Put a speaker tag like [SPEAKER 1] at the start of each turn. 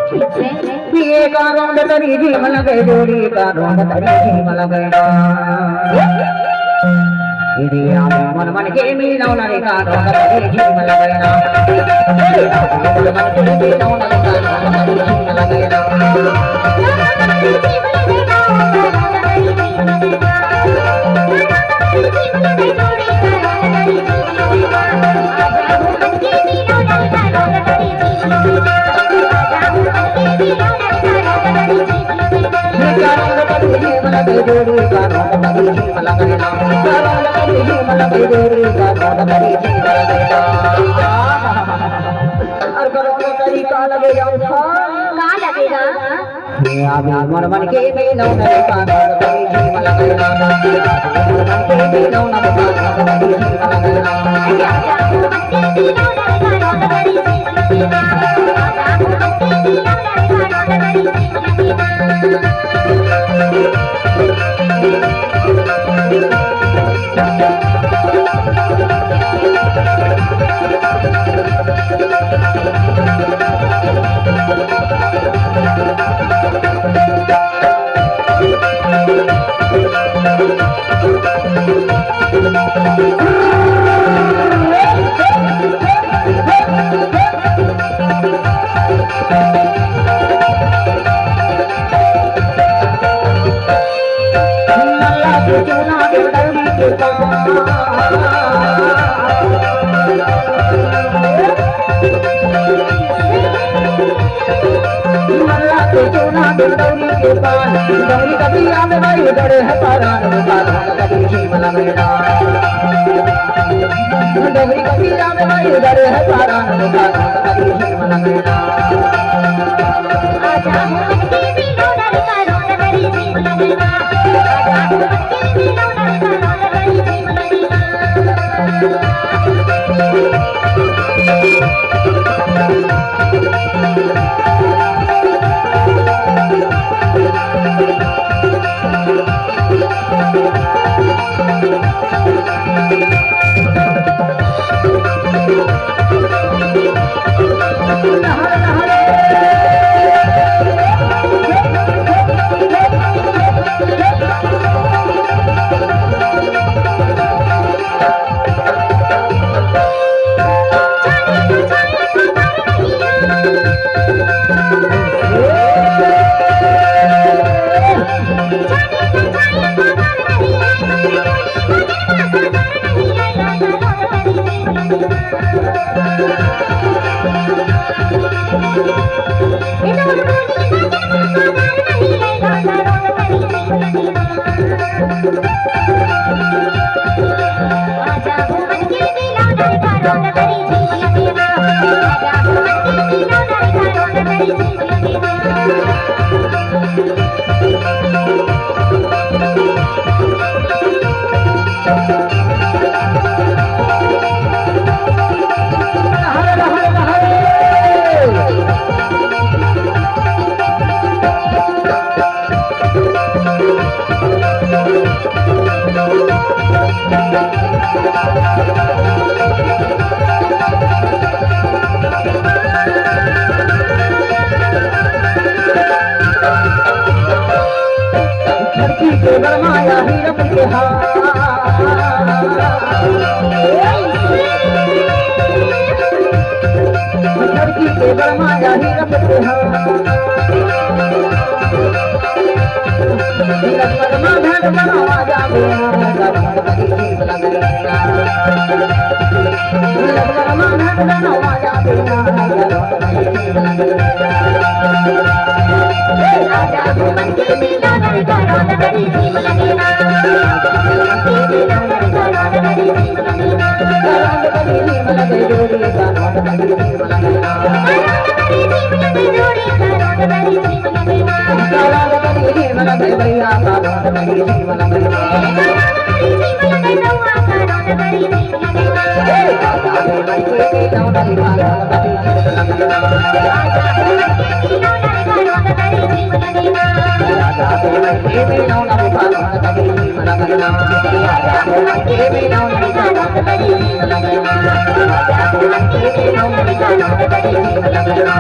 [SPEAKER 1] ठीक से
[SPEAKER 2] पिए का रोंद तरी झीम लगे जोड़ी का रोंद तरी झीम लगे इदिया मन मन के मीनौ नरे का रोंद तरी झीम लगे मन मन के मीनौ नरे का रोंद तरी झीम लगे मन मन के मीनौ नरे का रोंद तरी झीम लगे मन मन के मीनौ नरे का रोंद तरी झीम डोरी कबिया में भाई डरे है पारान का कभी झीम लगे डोरी कबिया में भाई डरे है पारान का कभी झीम लगे
[SPEAKER 1] आजा मन के मीनौ नरे का रोंद तरी झीम लगे आजा मन के मीनौ नरे का रोंद तरी झीम लगे गरमाया हीरक के लड़की के गरमाया हीरक के गरमा भेंट बनावा जाबे गरमा भेंट बनावा जाबे आजा मन के मीनौ नरे का रोंद तरी झीम लगे
[SPEAKER 2] Hey,
[SPEAKER 1] अंकित मिरवणुकीचा रंग तरी जिंकला गणा अंकित मिरवणुकीचा रंग तरी जिंकला गणा